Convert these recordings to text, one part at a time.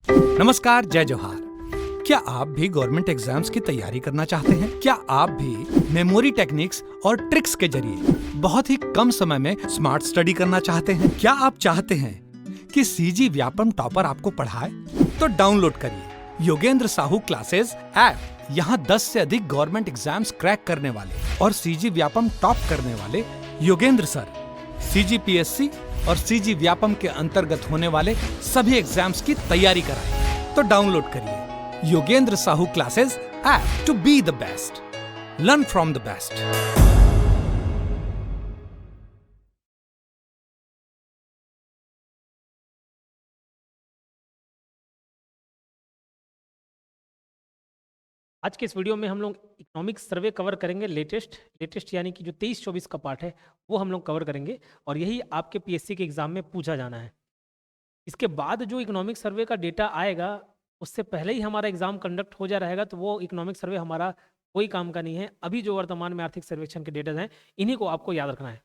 नमस्कार, जय जोहार। क्या आप भी गवर्नमेंट एग्जाम्स की तैयारी करना चाहते हैं? क्या आप भी मेमोरी टेक्निक्स और ट्रिक्स के जरिए बहुत ही कम समय में स्मार्ट स्टडी करना चाहते हैं? क्या आप चाहते हैं कि सीजी व्यापम टॉपर आपको पढ़ाए? तो डाउनलोड करिए योगेंद्र साहू क्लासेस ऐप। यहाँ 10 से अधिक गवर्नमेंट एग्जाम्स क्रैक करने वाले और सीजी व्यापम टॉप करने वाले योगेंद्र सर सीजीपीएससी और सीजी व्यापम के अंतर्गत होने वाले सभी एग्जाम्स की तैयारी कराएं। तो डाउनलोड करिए Yogendra Sahu classes app to be the best, learn from the best. आज के इस वीडियो में हम लोग इकोनॉमिक सर्वे कवर करेंगे। लेटेस्ट यानी कि जो 23-24 का पार्ट है वो हम लोग कवर करेंगे और यही आपके पीएससी के एग्जाम में पूछा जाना है। इसके बाद जो इकोनॉमिक सर्वे का डेटा आएगा उससे पहले ही हमारा एग्जाम कंडक्ट हो जा रहेगा, तो वो इकोनॉमिक सर्वे हमारा कोई काम का नहीं है। अभी जो वर्तमान में आर्थिक सर्वेक्षण के डेटा हैं इन्हीं को आपको याद रखना है।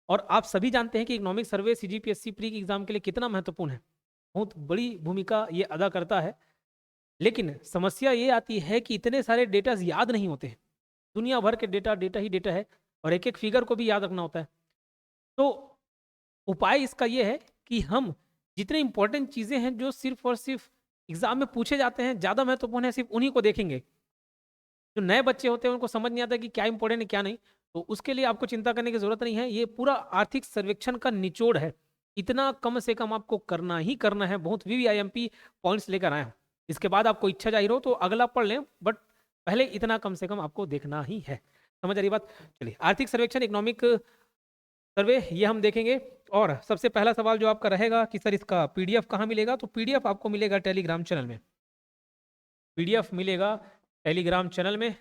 और आप सभी जानते हैं कि इकोनॉमिक सर्वे सीजीपीएससी प्री के एग्जाम के लिए कितना महत्वपूर्ण है, बहुत बड़ी भूमिका ये अदा करता है। लेकिन समस्या ये आती है कि इतने सारे डेटा याद नहीं होते हैं। दुनिया भर के डेटा ही डेटा है और एक एक फिगर को भी याद रखना होता है। तो उपाय इसका ये है कि हम जितने इंपॉर्टेंट चीज़ें हैं जो सिर्फ और सिर्फ एग्जाम में पूछे जाते हैं, ज़्यादा महत्वपूर्ण है, सिर्फ उन्हीं को देखेंगे। जो नए बच्चे होते हैं उनको समझ नहीं आता कि क्या इंपॉर्टेंट है क्या नहीं, तो उसके लिए आपको चिंता करने की जरूरत नहीं है। ये पूरा आर्थिक सर्वेक्षण का निचोड़ है। इतना कम से कम आपको करना ही करना है। बहुत वीवीआईएमपी पॉइंट्स लेकर आए हैं। इसके बाद आपको इच्छा जाहिर हो तो अगला पढ़ लें, बट पहले इतना कम से कम आपको देखना ही है। समझ आ रही बात? चलिए, आर्थिक सर्वेक्षण इकोनॉमिक सर्वे ये हम देखेंगे। और सबसे पहला सवाल जो आपका रहेगा कि सर इसका पीडीएफ कहाँ मिलेगा, तो पीडीएफ आपको मिलेगा टेलीग्राम चैनल में। पीडीएफ मिलेगा टेलीग्राम चैनल में,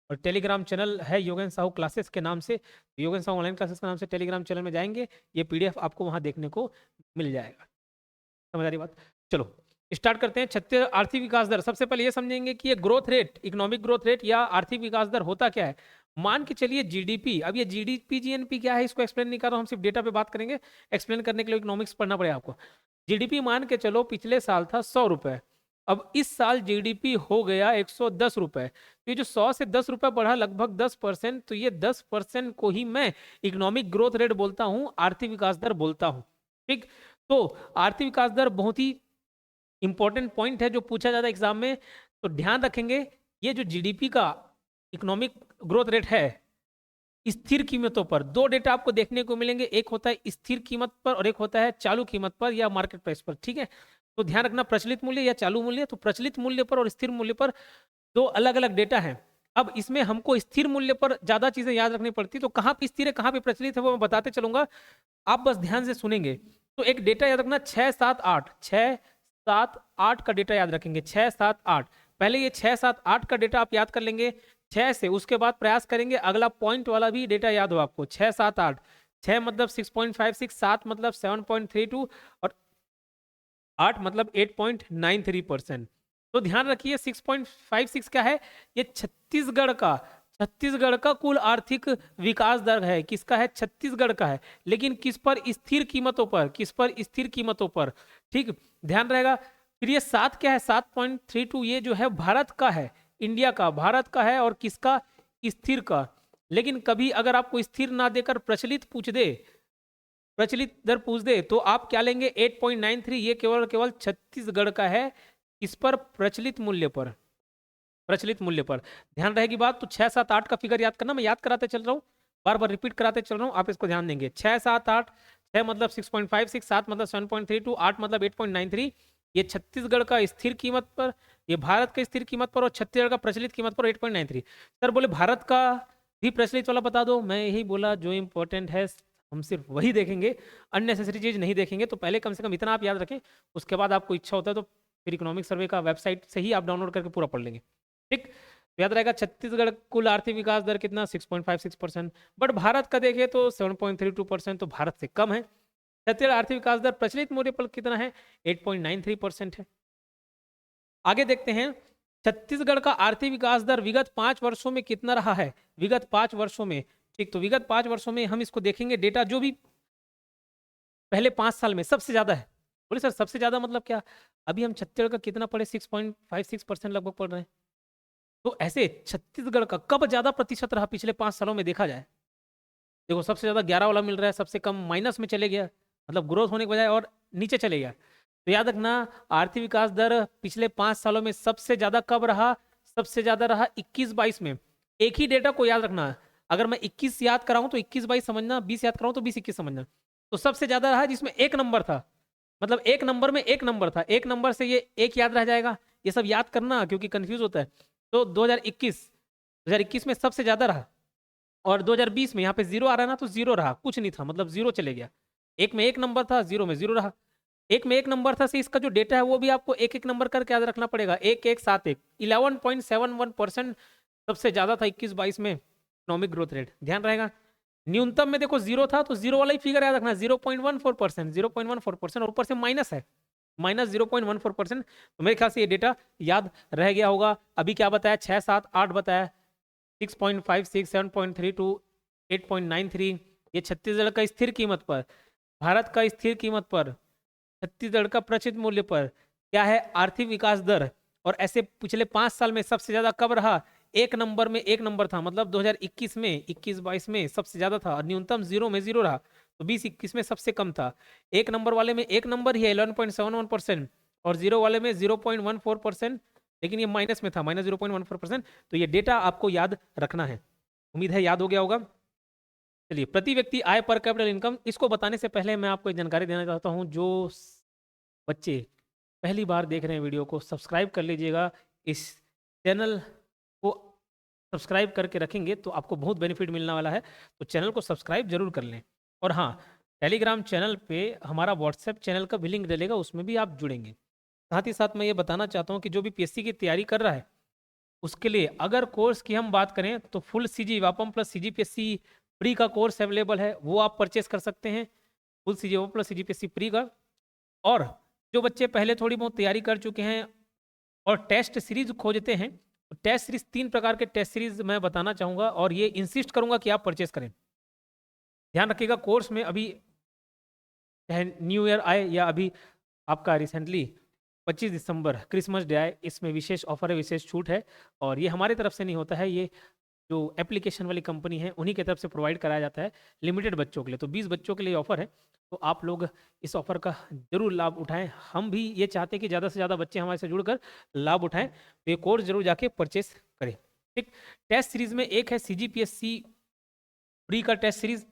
और टेलीग्राम चैनल है योगेंद्र साहू क्लासेस के नाम से। योगेंद्र साहू ऑनलाइन क्लासेस के नाम से टेलीग्राम चैनल में जाएंगे, ये पीडीएफ आपको वहां देखने को मिल जाएगा। समझ आ रही बात? चलो स्टार्ट करते हैं। छत्तीस आर्थिक विकास दर। सबसे पहले ये समझेंगे कि ये growth rate, economic growth rate या आर्थिक विकास दर होता क्या है। मान के चलिए जीडीपी। अब ये जीडीपी जीएनपी क्या है इसको एक्सप्लेन नहीं कर रहा हूं, हम सिर्फ डेटा पे बात करेंगे। एक्सप्लेन करने के लिए इकोनॉमिक्स पढ़ना पड़ेगा आपको। जीडीपी मान के चलो पिछले साल था 100 रुपए, अब इस साल जीडीपी हो गया 110 रुपए। तो ये जो 100 से 10 रुपए बढ़ा, लगभग 10%, तो ये 10% को ही मैं इकोनॉमिक ग्रोथ रेट बोलता हूं, आर्थिक विकास दर बोलता हूं। ठीक, तो आर्थिक विकास दर बहुत ही इंपॉर्टेंट पॉइंट है जो पूछा जाता है एग्जाम में, तो ध्यान रखेंगे। ये जो जीडीपी का इकोनॉमिक ग्रोथ रेट है, स्थिर कीमतों पर दो डेटा आपको देखने को मिलेंगे। एक होता है स्थिर कीमत पर और एक होता है चालू कीमत पर या मार्केट प्राइस पर। ठीक है, तो ध्यान रखना, प्रचलित मूल्य या चालू मूल्य। तो प्रचलित मूल्य पर और स्थिर मूल्य पर दो अलग अलग डेटा हैं। अब इसमें हमको स्थिर मूल्य पर ज्यादा चीजें याद रखनी पड़ती, तो कहाँ पे स्थिर है कहाँ पे प्रचलित है वो मैं बताते चलूंगा, आप बस ध्यान से सुनेंगे। तो एक डेटा याद रखना 6, 7, 8, 6, 7, 8 का डेटा याद रखेंगे। 6, 7, 8, पहले ये 6, 7, 8 का डेटा आप याद कर लेंगे 6 से। उसके बाद प्रयास करेंगे अगला पॉइंट वाला भी डेटा याद हो आपको। 6, 7, 8, 6 मतलब 6.56, 7 मतलब 7.32 और 8 मतलब 8.93%। तो ध्यान रखिए 6.56 क्या है, ये छत्तीसगढ़ का कुल आर्थिक विकास दर है। किसका है? छत्तीसगढ़ का है। लेकिन किस पर? स्थिर कीमतों पर। किस पर? स्थिर कीमतों पर। ठीक, ध्यान रहेगा। फिर ये 7 क्या है? 7.32, ये जो है भारत का है, इंडिया का, भारत का है। और किसका? स्थिर का। लेकिन कभी अगर आपको स्थिर ना देकर प्रचलित पूछ दे, प्रचलित दर पूछ दे, तो आप क्या लेंगे? 8.93। ये केवल छत्तीसगढ़ का है। इस पर? प्रचलित मूल्य पर। प्रचलित मूल्य पर ध्यान रहेगी बात। तो 6, 7, 8 का फिगर याद करना, मैं याद कराते चल रहा हूँ, बार बार रिपीट कराते चल रहा हूँ, आप इसको ध्यान देंगे। 6, 7, 8, 6 मतलब 6.56, 7 मतलब 7.32, 8 मतलब 8.93। ये छत्तीसगढ़ का स्थिर कीमत पर, ये भारत का स्थिर कीमत पर, और छत्तीसगढ़ का प्रचलित कीमत पर 8.93। सर बोले भारत का भी प्रचलित वाला बता दो। मैं यही बोला, जो इंपॉर्टेंट है हम सिर्फ वही देखेंगे, अननेसेसरी चीज नहीं देखेंगे। तो पहले कम से कम इतना आप याद रखें, उसके बाद आपको इच्छा होता है तो फिर इकोनॉमिक सर्वे का वेबसाइट से ही आप डाउनलोड करके पूरा पढ़ लेंगे। ठीक, याद रहेगा छत्तीसगढ़ कुल आर्थिक विकास दर कितना? 6.56%। बट भारत का देखें तो 7.32%, तो भारत से कम है। छत्तीसगढ़ आर्थिक विकास दर प्रचलित मूल्य पर कितना है? 8.93% है। आगे देखते हैं, छत्तीसगढ़ का आर्थिक विकास दर विगत 5 वर्षों में कितना रहा है? विगत 5 वर्षों में। ठीक, तो विगत 5 वर्षों में हम इसको देखेंगे डेटा, जो भी पहले 5 साल में सबसे ज्यादा है बोले सर सबसे ज्यादा मतलब क्या? अभी हम छत्तीसगढ़ का कितना पढ़े, 6.56% लगभग पढ़ रहे हैं। तो ऐसे छत्तीसगढ़ का कब ज्यादा प्रतिशत रहा पिछले 5 सालों में देखा जाए? देखो सबसे ज्यादा 11 वाला मिल रहा है, सबसे कम माइनस में चले गया, मतलब ग्रोथ होने के बजाय और नीचे चले गया। तो याद रखना, आर्थिक विकास दर पिछले 5 सालों में सबसे ज्यादा कब रहा? सबसे ज्यादा रहा 21-22 में। एक ही डेटा को याद रखना, अगर मैं 21 याद कराऊं तो 21-22 समझना, 20 याद कराऊं तो 20-21 समझना। तो सबसे ज्यादा रहा जिसमें एक नंबर था, मतलब एक नंबर में एक नंबर था, एक नंबर से ये एक याद रह जाएगा, ये सब याद करना क्योंकि कंफ्यूज होता है। तो 2021 में सबसे ज्यादा रहा, और 2020 में यहाँ पे जीरो आ रहा ना, तो जीरो रहा, कुछ नहीं था, मतलब जीरो चले गया। एक में एक नंबर था, जीरो में जीरो रहा। एक में एक नंबर था से इसका जो डेटा है वो भी आपको एक एक नंबर करके याद रखना पड़ेगा। 1171 11.71% सबसे ज्यादा था 21-22 में इकोनॉमिक ग्रोथ रेट, ध्यान रहेगा। न्यूनतम में देखो जीरो था, तो जीरो वाला ही फिगर याद रखना, 0.14%, 0.14%, और ऊपर से माइनस है, माइनस 0.14%। तो मेरे ख्याल से ये डेटा याद रह गया होगा। अभी क्या बताया, 6, 7, 8 बताया, 6.56, 7.32, 8.93। ये छत्तीसगढ़ का स्थिर कीमत पर, भारत का स्थिर कीमत पर, छत्तीसगढ़ का प्रचलित मूल्य पर क्या है आर्थिक विकास दर। और ऐसे पिछले 5 साल में सबसे ज्यादा कब रहा? एक नंबर में एक नंबर था, मतलब 2021 में, 21-22 में सबसे ज्यादा था, और न्यूनतम जीरो में जीरो रहा। तो 20-21 में सबसे कम था। एक नंबर वाले में एक नंबर ही है 11.71%, और जीरो वाले में 0.14%, लेकिन ये माइनस में था, माइनस 0.14%। तो ये डेटा आपको याद रखना है, उम्मीद है याद हो गया होगा। चलिए, प्रति व्यक्ति आय पर कैपिटल इनकम, इसको बताने से पहले मैं आपको एक जानकारी देना चाहता हूं। जो बच्चे पहली बार देख रहे हैं वीडियो को, सब्सक्राइब कर लीजिएगा। इस चैनल को सब्सक्राइब करके रखेंगे तो आपको बहुत बेनिफिट मिलने वाला है, तो चैनल को सब्सक्राइब जरूर कर लें। और हाँ, टेलीग्राम चैनल पे हमारा व्हाट्सएप चैनल का भी लिंक डलेगा, उसमें भी आप जुड़ेंगे। साथ ही साथ मैं ये बताना चाहता हूँ कि जो भी पीएससी की तैयारी कर रहा है, उसके लिए अगर कोर्स की हम बात करें तो full CG Vyapam plus CGPSC pre का कोर्स अवेलेबल है, वो आप परचेस कर सकते हैं, full CG Vyapam plus CGPSC pre का। और जो बच्चे पहले थोड़ी बहुत तैयारी कर चुके हैं और टेस्ट सीरीज खोजते हैं, तो टेस्ट सीरीज 3 प्रकार के टेस्ट सीरीज मैं बताना चाहूंगा, और ये इंसिस्ट करूंगा कि आप परचेस करें। ध्यान रखिएगा, कोर्स में अभी चाहे न्यू ईयर आए या अभी आपका रिसेंटली 25 दिसंबर क्रिसमस डे आए, इसमें विशेष ऑफर है, विशेष छूट है। और ये हमारी तरफ से नहीं होता है, ये जो एप्लीकेशन वाली कंपनी है उन्हीं की तरफ से प्रोवाइड कराया जाता है लिमिटेड बच्चों के लिए। तो 20 बच्चों के लिए ऑफर है, तो आप लोग इस ऑफर का जरूर लाभ उठाएं। हम भी ये चाहते हैं कि ज़्यादा से ज़्यादा बच्चे हमारे से जुड़कर लाभ उठाएं, तो ये कोर्स जरूर जाके परचेस करें। ठीक, टेस्ट सीरीज में एक है सीजीपीएससी प्री का टेस्ट सीरीज,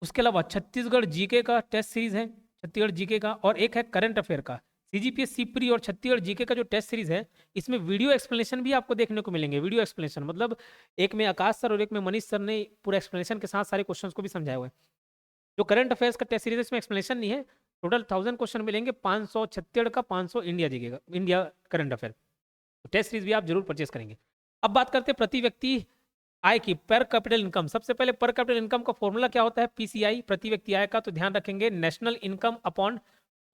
उसके अलावा छत्तीसगढ़ जीके का टेस्ट सीरीज है, छत्तीसगढ़ जीके का, और एक है करंट अफेयर का। सीजीपीएससी प्री और छत्तीसगढ़ जीके का जो टेस्ट सीरीज है, इसमें वीडियो एक्सप्लेनेशन भी आपको देखने को मिलेंगे। वीडियो एक्सप्लेनेशन मतलब एक में आकाश सर और एक में मनीष सर ने पूरा एक्सप्लेनेशन के साथ सारे क्वेश्चंस को भी समझाया हुआ है। जो करंट अफेयर्स का टेस्ट सीरीज है, इसमें एक्सप्लेनेशन नहीं है, टोटल 1000 क्वेश्चन मिलेंगे, 500 छत्तीसगढ़ का, 500 इंडिया जीके का, इंडिया करंट अफेयर। तो टेस्ट सीरीज भी आप जरूर परचेस करेंगे। अब बात करते हैं प्रति व्यक्ति आय की, पर कैपिटल इनकम। सबसे पहले पर कैपिटल इनकम का फॉर्मूला क्या होता है? पीसीआई, प्रति व्यक्ति आय का। तो ध्यान रखेंगे, national income upon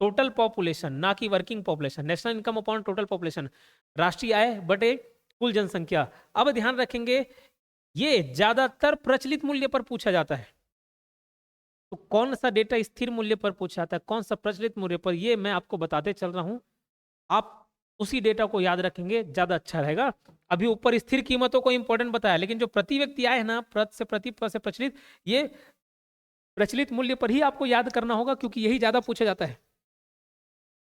total population, ना कि working population. National income upon total population, राष्ट्रीय आय बटे कुल जनसंख्या। अब ध्यान रखेंगे, ये ज्यादातर प्रचलित मूल्य पर पूछा जाता है। तो कौन सा डेटा स्थिर मूल्य पर पूछा जाता है, कौन सा प्रचलित मूल्य पर, ये मैं आपको बताते चल रहा हूं। आप उसी डेटा को याद रखेंगे, ज्यादा अच्छा रहेगा। अभी ऊपर स्थिर कीमतों को इंपॉर्टेंट बताया, लेकिन जो प्रति व्यक्ति आय है ना, प्रत से प्रति, प से प्रचलित, ये प्रचलित मूल्य पर ही आपको याद करना होगा, क्योंकि यही ज्यादा पूछा जाता है।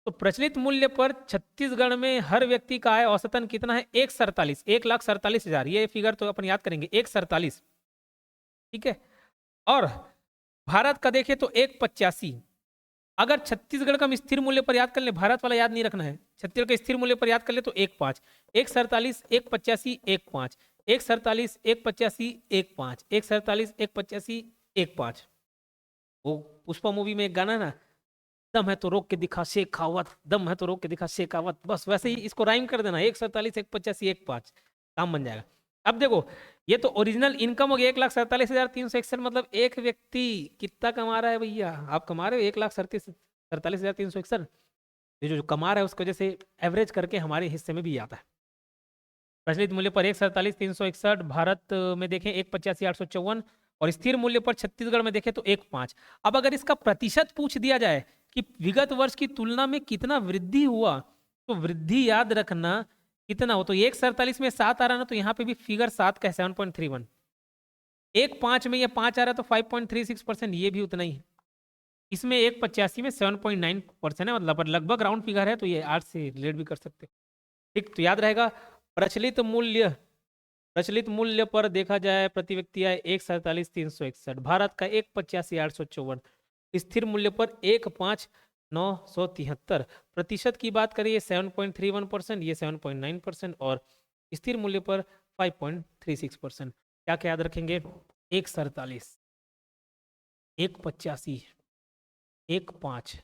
तो प्रचलित मूल्य पर छत्तीसगढ़ में हर व्यक्ति का आय औसतन कितना है? 1,47,000। ये फिगर तो अपन याद करेंगे, 1,47, ठीक है। और भारत का देखें तो 1,85। अगर छत्तीसगढ़ का हम स्थिर मूल्य पर याद कर ले, भारत वाला याद नहीं रखना है, छत्तीसगढ़ के स्थिर मूल्य पर याद कर ले तो 1,5, 1,47, 1,85, 1,5, 1,47, 1,85, 1,5, 1,47, 1,85, 1,5। वो पुष्पा मूवी में एक गाना है ना, दम है तो रोक के दिखा शेखावत, दम है तो रोक के दिखा शेखावत, बस वैसे ही इसको राइम कर देना, 1,47, 1,85, 1,5, काम बन जाएगा। अब देखो, ये तो ओरिजिनल इनकम हो गया 1,47,361, मतलब एक व्यक्ति कितना कमा रहा है भैया? आप कमा रहे हो 1,47,361। ये जो कमा रहा है उसकी वजह से एवरेज करके हमारे हिस्से में भी आता है। प्रचलित मूल्य पर 1,47,361, भारत में देखें 1,85,854, और स्थिर मूल्य पर छत्तीसगढ़ में देखें तो 1,5। अब अगर इसका प्रतिशत पूछ दिया जाए कि विगत वर्ष की तुलना में कितना वृद्धि हुआ, तो वृद्धि याद रखना कितना हो, तो 1.47 में 7 आ रहा ना, तो यहाँ पे भी फिगर 7 का है 7.31। 1.5 में ये 5 आ रहा है तो 5.36%, ये भी उतना ही है। इसमें 1.85 में 7.9% है, मतलब लगभग राउंड फिगर है, तो ये 8 से रिलेट भी कर सकते हो। ठीक, तो याद रहेगा प्रचलित मूल्य पर देखा जाए प्रति व्यक्ति आय 1.47,361, भारत का 1.85,854, स्थिर मूल्य पर 1.5,973, प्रतिशत की बात करें ये 7.31%, ये 7.9%, और स्थिर मूल्य पर 5.36%। क्या क्या याद रखेंगे? 1.47, 1.85, 1.5,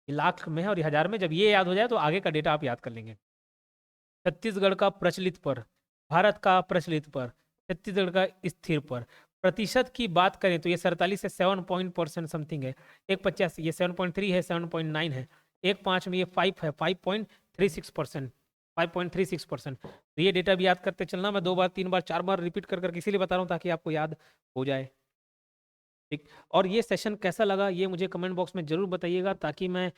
ये लाख में है और ये हजार में। जब ये याद हो जाए तो आगे का डेटा आप याद कर लेंगे। छत्तीसगढ़ का प्रचलित पर, भारत का प्रचलित पर, छत्तीसगढ़ का स्थिर पर। प्रतिशत की बात करें तो ये 47 से 7% समथिंग है, 1.50 ये 7.3 है, 7.9 है, 1.5 में ये 5 है, 5.36%, 5.36%। तो ये डेटा भी याद करते चलना, मैं 2 बार 3 बार 4 बार रिपीट कर इसीलिए बता रहा हूँ ताकि आपको याद हो जाए। ठीक, और ये सेशन कैसा लगा ये मुझे कमेंट बॉक्स में जरूर बताइएगा, ताकि मैं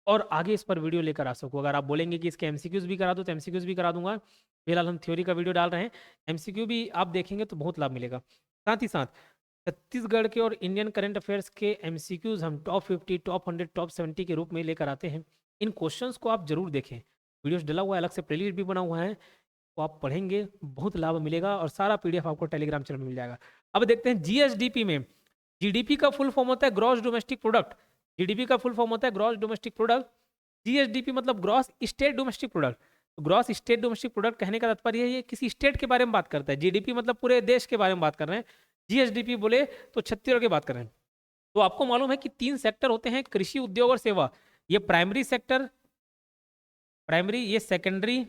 और आगे इस पर वीडियो लेकर आ सकूँ। अगर आप बोलेंगे कि इसके एमसीक्यूज भी करा दो तो एमसीक्यूज भी करा दूंगा। फिलहाल हम थ्योरी का वीडियो डाल रहे हैं, एमसीक्यू भी आप देखेंगे तो बहुत लाभ मिलेगा। साथ ही साथ छत्तीसगढ़ के और इंडियन करंट अफेयर्स के एमसीक्यूज हम टॉप 50, टॉप 100, टॉप 70 के रूप में लेकर आते हैं। इन क्वेश्चंस को आप जरूर देखें, वीडियोस डला हुआ है, अलग से प्लेलिस्ट भी बना हुआ है, तो आप पढ़ेंगे बहुत लाभ मिलेगा, और सारा पीडीएफ आपको टेलीग्राम चैनल में मिल जाएगा। अब देखते हैं जीएसडीपी में। जीडीपी का फुल फॉर्म होता है ग्रॉस डोमेस्टिक प्रोडक्ट। जीडीपी का फुल फॉर्म होता है ग्रॉस डोमेस्टिक प्रोडक्ट। जीएसडीपी मतलब ग्रॉस स्टेट डोमेस्टिक प्रोडक्ट। तो ग्रॉस स्टेट डोमेस्टिक प्रोडक्ट कहने का तात्पर्य है ये किसी स्टेट के बारे में बात करता है। जीडीपी मतलब पूरे देश के बारे में बात कर रहे हैं, जीएसडीपी बोले तो छत्तीसगढ़ की बात कर रहे हैं। तो आपको मालूम है कि 3 सेक्टर होते हैं, कृषि, उद्योग और सेवा। ये प्राइमरी सेक्टर, प्राइमरी, ये सेकेंडरी,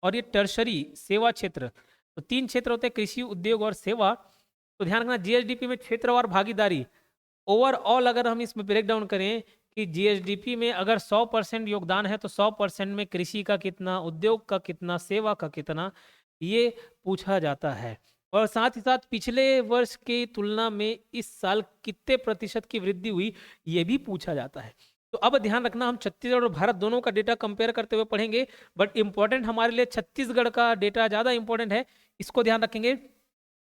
और ये टर्शरी सेवा क्षेत्र। तो 3 क्षेत्र होते हैं, कृषि, उद्योग और सेवा। तो ध्यान रखना जीएसडीपी में क्षेत्रवार भागीदारी ओवरऑल अगर हम इसमें ब्रेक डाउन करें कि जीएसडीपी में अगर 100% योगदान है तो 100% में कृषि का कितना, उद्योग का कितना, सेवा का कितना, ये पूछा जाता है। और साथ ही साथ पिछले वर्ष की तुलना में इस साल कितने प्रतिशत की वृद्धि हुई ये भी पूछा जाता है। तो अब ध्यान रखना, हम छत्तीसगढ़ और भारत दोनों का डेटा कंपेयर करते हुए पढ़ेंगे, बट इंपॉर्टेंट हमारे लिए छत्तीसगढ़ का डेटा ज्यादा इंपॉर्टेंट है, इसको ध्यान रखेंगे।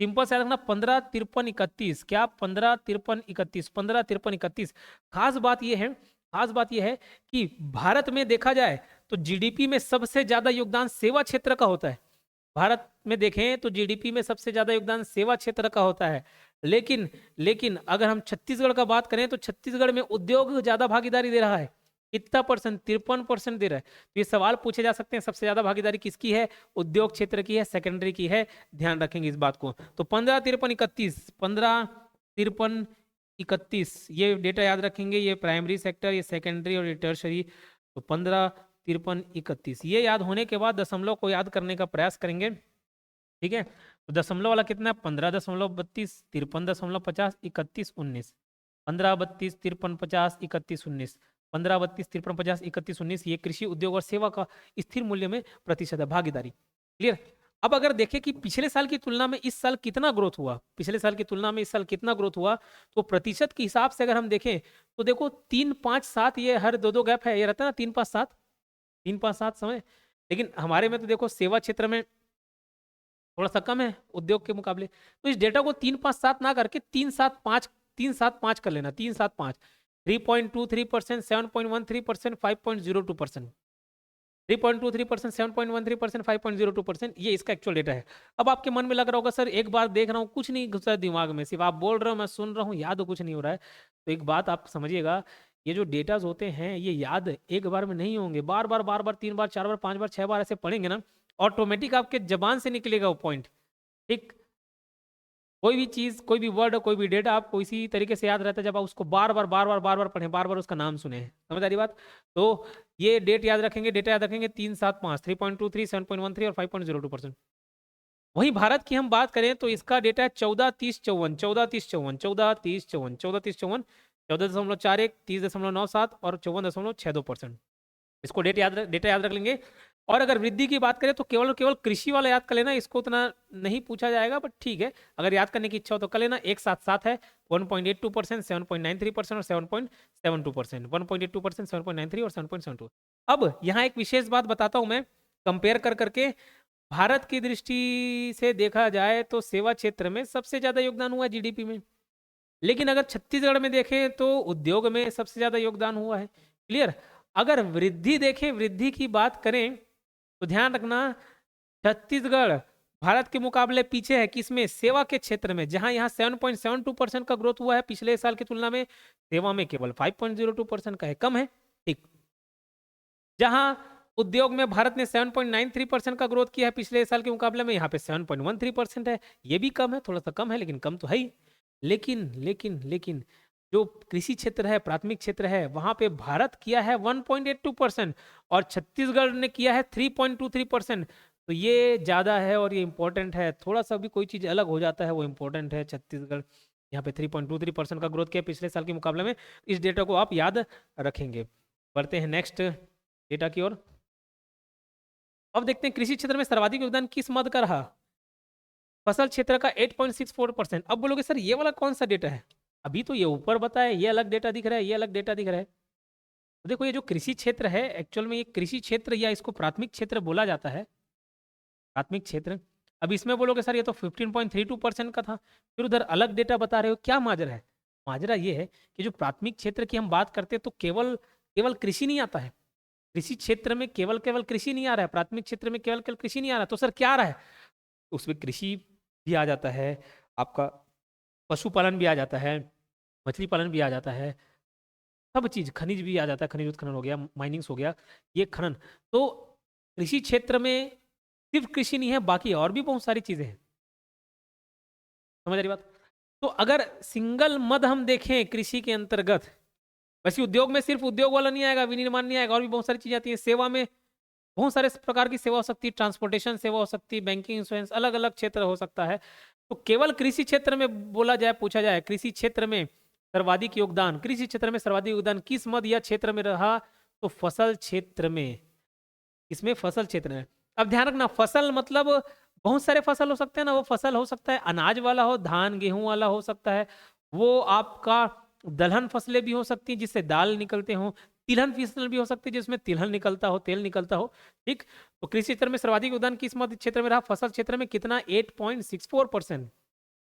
सिंपल से रखना 15, 53, 31, क्या 15, 53, 31, 15, 53, 31। खास बात यह है कि भारत में देखा जाए तो जीडीपी में सबसे ज्यादा योगदान सेवा क्षेत्र का होता है। भारत में देखें तो जीडीपी में सबसे ज्यादा योगदान सेवा क्षेत्र का होता है। लेकिन अगर हम छत्तीसगढ़ का बात करें तो छत्तीसगढ़ में उद्योग ज्यादा भागीदारी दे रहा है। कितना परसेंट? 53% दे रहा है। तो ये सवाल पूछे जा सकते हैं, सबसे ज्यादा भागीदारी किसकी है? उद्योग क्षेत्र की है, सेकेंडरी की है। ध्यान रखेंगे इस बात को। तो 15, 53, 31, 15, 53, 31 ये डेटा याद रखेंगे। ये प्राइमरी सेक्टर, ये सेकेंडरी और ये टर्शरी। तो 15, 53, 31 ये याद होने के बाद दशमलव को याद करने का प्रयास करेंगे। ठीक है, तो दशमलव वाला कितना है? 15.32, 53.50, 31.19, 15, 32, 53, 50, 31.19, 15, 32, 53, 50, 31.19 ये कृषि, उद्योग और सेवा का स्थिर मूल्य में प्रतिशत है भागीदारी। क्लियर? अब अगर देखें कि पिछले साल की तुलना में इस साल कितना ग्रोथ हुआ, पिछले साल की तुलना में इस साल कितना ग्रोथ हुआ, तो प्रतिशत के हिसाब से अगर हम देखें तो देखो 3, 5, 7 ये हर 2 गैप है, ये रहता है ना 3, 5, 7, 3, 5, 7 समय। लेकिन हमारे में तो देखो सेवा क्षेत्र में थोड़ा सा कम है उद्योग के मुकाबले। तो इस डेटा को 3, 5, 7 ना करके 3, 7, 5, 3, 7, 5 कर लेना। 3, 7, 5, 3.23%, 7.13%, 5.02%, 3.23%, 7.13%, 5.02%, ये इसका एक्चुअल डेटा है। अब आपके मन में लग रहा होगा सर एक बार देख रहा हूँ कुछ नहीं घुसा दिमाग में, सिर्फ आप बोल रहे हो मैं सुन रहा हूँ, याद कुछ नहीं हो रहा है। तो एक बात आप समझिएगा, ये जो डेटाज होते हैं ये याद एक बार में नहीं होंगे, बार बार 3 बार 4 बार 5 बार 6 बार ऐसे पढ़ेंगे ना, ऑटोमेटिक आपके जबान से निकलेगा वो पॉइंट। ठीक, कोई भी चीज, कोई भी वर्ड, कोई भी डेटा आपको इसी तरीके से याद रहता है जब आप उसको बार बार पढ़ें, बार बार उसका नाम सुने। समझ आ रही बात? तो ये डेट याद रखेंगे, डेटा याद रखेंगे 3, 7, 5, 3.23, 7.13 और 5.02%। वहीं भारत की हम बात करें तो इसका डेटा है 14, 30, 54, 14, 30, 54, 14, 30, 54, 14, 30, 54, 14.41, 30.97 और 54.62%। इसको डेटा याद रख लेंगे। और अगर वृद्धि की बात करें तो केवल और केवल कृषि वाला याद कर लेना, इसको उतना नहीं पूछा जाएगा, बट ठीक है, अगर याद करने की इच्छा हो तो कर लेना। एक साथ साथ है 1.82%, 7.93% और 7.72%, 1.82%, 7.93 और 7.72। अब यहाँ एक विशेष बात बताता हूं मैं, कंपेयर कर करके। भारत की दृष्टि से देखा जाए तो सेवा क्षेत्र में सबसे ज्यादा योगदान हुआ जीडीपी में, लेकिन अगर छत्तीसगढ़ में देखें तो उद्योग में सबसे ज्यादा योगदान हुआ है। क्लियर। अगर वृद्धि देखें, वृद्धि की बात करें तो ध्यान रखना, छत्तीसगढ़ भारत के मुकाबले पीछे है किसमें? सेवा के क्षेत्र में, जहां यहाँ 7.72% का ग्रोथ हुआ है पिछले साल की तुलना में, सेवा में केवल 5.02% का है, कम है। ठीक। जहां उद्योग में भारत ने 7.93% का ग्रोथ किया है पिछले साल के मुकाबले में, यहाँ पे 7.13% है, ये भी कम है, थोड़ा सा कम है, लेकिन कम तो है ही। लेकिन जो कृषि क्षेत्र है, प्राथमिक क्षेत्र है, वहां पे भारत किया है 1.82% और छत्तीसगढ़ ने किया है 3.23%। तो ये ज्यादा है और ये इंपॉर्टेंट है, थोड़ा सा भी कोई चीज अलग हो जाता है वो इंपॉर्टेंट है। छत्तीसगढ़ यहाँ पे 3.23% का ग्रोथ किया पिछले साल के मुकाबले में, इस डेटा को आप याद रखेंगे। बढ़ते हैं नेक्स्ट डेटा की ओर। अब देखते हैं कृषि क्षेत्र में सर्वाधिक योगदान किस मद का रहा? फसल क्षेत्र का 8.64%। अब बोलोगे सर ये वाला कौन सा डेटा है? अभी तो ये ऊपर बताया, ये अलग डेटा दिख रहा है, ये अलग डेटा दिख रहा है। तो देखो ये जो कृषि क्षेत्र है, एक्चुअल में ये कृषि क्षेत्र या इसको प्राथमिक क्षेत्र बोला जाता है, प्राथमिक क्षेत्र। अब इसमें बोलोगे सर ये तो 15.32% का था, फिर उधर अलग डेटा बता रहे हो, क्या माजरा है? माजरा ये है कि जो प्राथमिक क्षेत्र की हम बात करते हैं तो केवल केवल कृषि नहीं आता है, कृषि क्षेत्र में केवल केवल कृषि नहीं आ रहा है, प्राथमिक क्षेत्र में केवल केवल कृषि नहीं आ रहा, तो सर क्या आ रहा है? उसमें कृषि भी आ जाता है, आपका पशुपालन भी आ जाता है, मछली पालन भी आ जाता है, सब चीज, खनिज भी आ जाता है, खनिज उत्खनन हो गया, माइनिंग्स हो गया, ये खनन। तो कृषि क्षेत्र में सिर्फ कृषि नहीं है, बाकी और भी बहुत सारी चीजें हैं। समझ रही बात? तो अगर सिंगल मद हम देखें कृषि के अंतर्गत, वैसे उद्योग में सिर्फ उद्योग वाला नहीं आएगा, विनिर्माण नहीं आएगा, और भी बहुत सारी चीजें आती है। सेवा में बहुत सारे प्रकार की सेवा हो सकती है, ट्रांसपोर्टेशन सेवा हो सकती है, बैंकिंग, इंश्योरेंस, अलग अलग क्षेत्र हो सकता है। तो केवल कृषि क्षेत्र में बोला जाए, पूछा जाए कृषि क्षेत्र में सर्वाधिक योगदान, कृषि क्षेत्र में सर्वाधिक योगदान किस मद या क्षेत्र में रहा? तो फसल क्षेत्र में। इसमें फसल क्षेत्र में। अब ध्यान रखना, फसल मतलब बहुत सारे फसल हो सकते हैं ना, वो फसल हो सकता है अनाज वाला हो, धान गेहूं वाला हो सकता है, वो आपका दलहन फसलें भी हो सकती हैं जिससे दाल निकलते हो, तिलहन फसल भी हो सकती है जिसमें तिलहन निकलता हो, तेल निकलता हो। ठीक। तो कृषि क्षेत्र में सर्वाधिक योगदान किस मध्य क्षेत्र में रहा? फसल क्षेत्र में। कितना? 8.64%।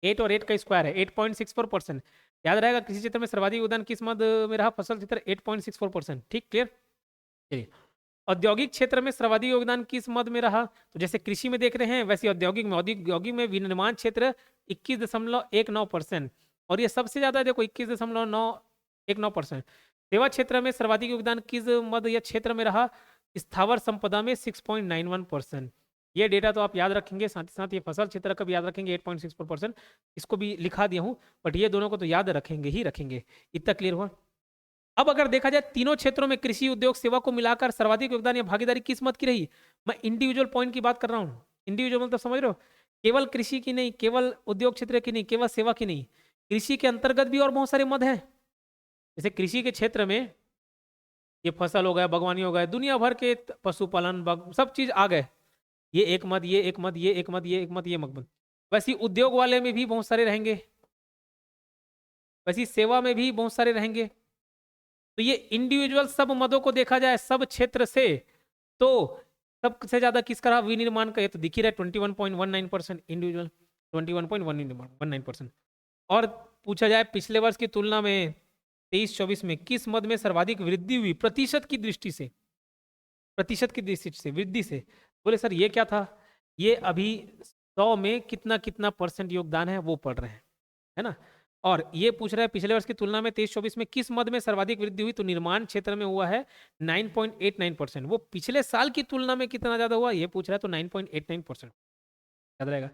8 और 8 का स्क्वायर है 8.64%। याद रहेगा, कृषि क्षेत्र में सर्वाधिक योगदान किस मध्य में रहा? फसल क्षेत्र 8.64%। ठीक, क्लियर? चलिए, औद्योगिक क्षेत्र में सर्वाधिक योगदान किस मद में रहा? तो जैसे कृषि में देख रहे हैं, वैसे औद्योगिक में विनिर्माण क्षेत्र 21.19%, और ये सबसे ज्यादा देखो 21.919%। सेवा क्षेत्र में सर्वाधिक योगदान किस मद या क्षेत्र में रहा? स्थावर संपदा में 6.91%। ये डेटा तो आप याद रखेंगे, साथ ही साथ ये फसल क्षेत्र का भी याद रखेंगे 8.64%। इसको भी लिखा दिया हूं, बट ये दोनों को तो याद रखेंगे ही रखेंगे। इतना क्लियर हुआ? अब अगर देखा जाए तीनों क्षेत्रों में कृषि, उद्योग, सेवा को मिलाकर सर्वाधिक योगदान या भागीदारी किस मत की रही? मैं इंडिविजुअल पॉइंट की बात कर रहा हूं। इंडिविजुअल मतलब समझ रहे हो, केवल कृषि की नहीं, केवल उद्योग क्षेत्र की नहीं, केवल सेवा की नहीं, कृषि के अंतर्गत भी और बहुत सारे मद हैं। जैसे कृषि के क्षेत्र में ये फसल हो गया, बागवानी हो गया, दुनिया भर के पशुपालन, सब चीज आ गए। ये एक मद, ये एक मद, ये एक मद, ये एक मद, ये मद। वैसे उद्योग वाले में भी बहुत सारे रहेंगे, वैसे सेवा में भी बहुत सारे रहेंगे। तो ये इंडिविजुअल सब मदों को देखा जाए सब क्षेत्र से, तो सबसे ज्यादा किसका रहा? विनिर्माण का। ये तो दिख ही रहा है 21.19% इंडिविजुअल, 21.19%। और पूछा जाए पिछले वर्ष की तुलना में 23-24 में किस मद में सर्वाधिक वृद्धि हुई प्रतिशत की दृष्टि से? प्रतिशत की दृष्टि से वृद्धि से बोले सर ये क्या था? ये अभी 100 में कितना कितना परसेंट योगदान है वो पढ़ रहे हैं, है ना। और ये पूछ रहा है पिछले वर्ष की तुलना में 23-24 में किस मद में सर्वाधिक वृद्धि हुई? तो निर्माण क्षेत्र में हुआ है 9.89%। वो पिछले साल की तुलना में कितना ज्यादा हुआ ये पूछ रहा है, तो 9.89% याद रहेगा।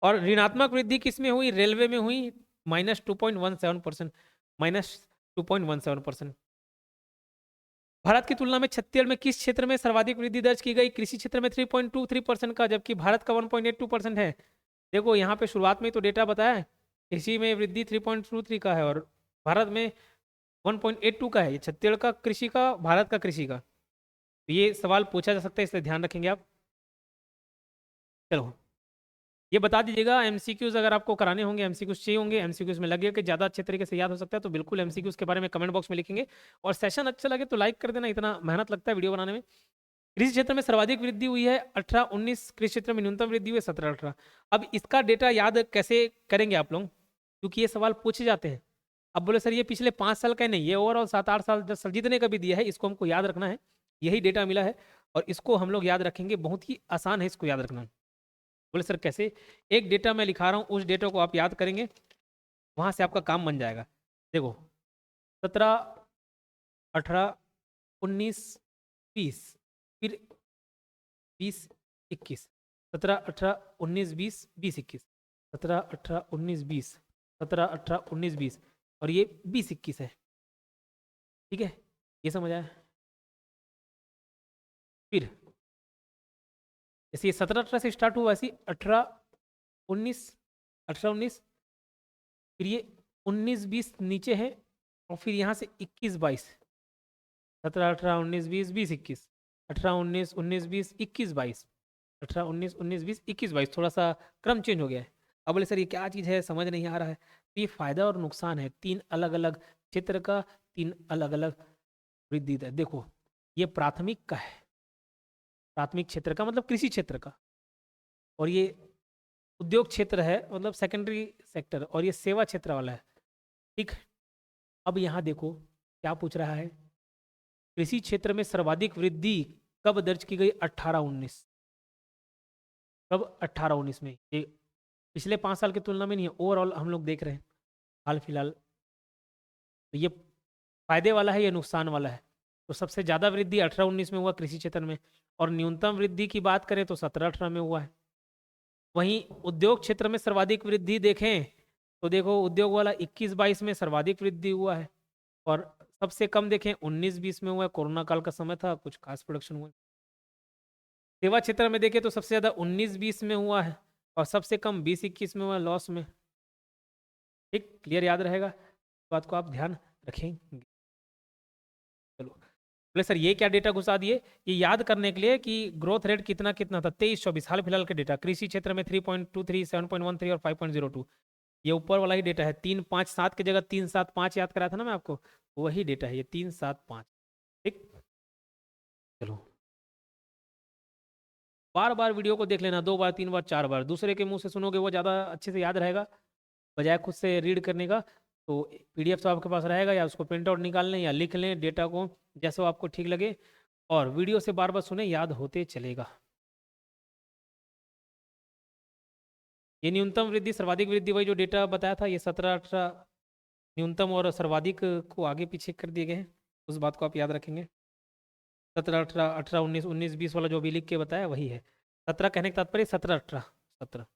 और ऋणात्मक वृद्धि किस में हुई? रेलवे में हुई, -2.17%, -2.17%। भारत की तुलना में छत्तीसगढ़ में किस क्षेत्र में सर्वाधिक वृद्धि दर्ज की गई? कृषि क्षेत्र में 3.23% का, जबकि भारत का 1.82% है। देखो यहाँ पे शुरुआत में तो डेटा बताया है, कृषि में वृद्धि 3.23 का है और भारत में 1.82 का है। ये छत्तीसगढ़ का कृषि का, भारत का कृषि का। तो ये सवाल पूछा जा सकता है, इसलिए ध्यान रखेंगे आप। चलो ये बता दीजिएगा, एमसीक्यूज अगर आपको कराने होंगे, एमसीक्यूज चाहिए होंगे, एमसीक्यूज में लगे कि ज़्यादा अच्छे तरीके से याद हो सकता है तो बिल्कुल एमसीक्यूज के बारे में कमेंट बॉक्स में लिखेंगे। और सेशन अच्छा लगे तो लाइक कर देना, इतना मेहनत लगता है वीडियो बनाने में। कृषि क्षेत्र में सर्वाधिक वृद्धि हुई है 18-19, कृषि क्षेत्र में न्यूनतम वृद्धि हुई है 17-18। अब इसका डेटा याद कैसे करेंगे आप लोग, क्योंकि ये सवाल पूछे जाते हैं। अब बोले सर ये पिछले 5 साल का नहीं, ये ओवरऑल 7-8 साल 10 साल जितने का भी दिया है इसको हमको याद रखना है। यही डेटा मिला है और इसको हम लोग याद रखेंगे, बहुत ही आसान है इसको याद रखना। बोले सर कैसे? एक डेटा मैं लिखा रहा हूँ, उस डेटा को आप याद करेंगे, वहां से आपका काम बन जाएगा। देखो 17, 18, 19, 20, फिर 20, 21, 17, 18, 19, 20, 20, 21, 17, 18, 19, 20, 17, 18, 19, 20 और ये 20, 21 है। ठीक है, ये समझ आया? फिर जैसे ये 17-18 से स्टार्ट हुआ, ऐसे 18-19, 18-19, फिर ये 19-20 नीचे है और फिर यहाँ से 21-22, 17-18, 19-20, 20-21, 18-19, 19-20, 21-22, 18-19, 19-20, 21-22, थोड़ा सा क्रम चेंज हो गया है। अब बोले सर ये क्या चीज़ है, समझ नहीं आ रहा है। तो ये फायदा और नुकसान है, 3 अलग अलग क्षेत्र का, 3 अलग अलग वृद्धि दर। देखो ये प्राथमिक का है, प्राथमिक क्षेत्र का मतलब कृषि क्षेत्र का, और ये उद्योग क्षेत्र है मतलब सेकेंडरी सेक्टर, और ये सेवा क्षेत्र वाला है। ठीक, अब यहाँ देखो क्या पूछ रहा है, कृषि क्षेत्र में सर्वाधिक वृद्धि कब दर्ज की गई? 18-19। कब? 18-19 में। ये पिछले 5 साल की तुलना में नहीं है, ओवरऑल हम लोग देख रहे हैं हाल फिलहाल। तो ये फायदे वाला है, ये नुकसान वाला है। तो सबसे ज़्यादा वृद्धि 18-19 में हुआ कृषि क्षेत्र में, और न्यूनतम वृद्धि की बात करें तो 17-18 में हुआ है। वहीं उद्योग क्षेत्र में सर्वाधिक वृद्धि देखें तो देखो उद्योग वाला 21-22 में सर्वाधिक वृद्धि हुआ है, और सबसे कम देखें 19-20 में हुआ है, कोरोना काल का समय था, कुछ खास प्रोडक्शन हुआ। सेवा क्षेत्र में देखें तो सबसे ज़्यादा 19-20 में हुआ है और सबसे कम 20-21 में हुआ है, लॉस में। ठीक, क्लियर याद रहेगा, बात को आप ध्यान रखेंगे। चलो बोले सर ये क्या डेटा घुसा दिए, ये याद करने के लिए कि ग्रोथ रेट कितना कितना था 23-24 हाल फिलहाल के डेटा। कृषि क्षेत्र में 3.23, 7.13 और 5.02, ये ऊपर वाला ही डेटा है। 3-5-7 की जगह 3-7-5 याद कराया था ना मैं आपको, वही डेटा है ये 3-7-5। ठीक, चलो बार बार वीडियो को देख लेना, 2 बार 3 बार 4 बार, दूसरे के मुंह से सुनोगे वो ज़्यादा अच्छे से याद रहेगा बजाय खुद से रीड करने का। तो पीडीएफ तो आपके पास रहेगा, या उसको प्रिंट आउट निकाल लें या लिख लें डेटा को, जैसे वो आपको ठीक लगे, और वीडियो से बार बार सुने, याद होते चलेगा। ये न्यूनतम वृद्धि सर्वाधिक वृद्धि, वही जो डेटा बताया था, ये 17-18 न्यूनतम और सर्वाधिक को आगे पीछे कर दिए गए हैं, उस बात को आप याद रखेंगे। 17-18, 18-19, 19-20 वाला जो भी लिख के बताया वही है। 17 कहने का तात्पर्य 17-18, 17।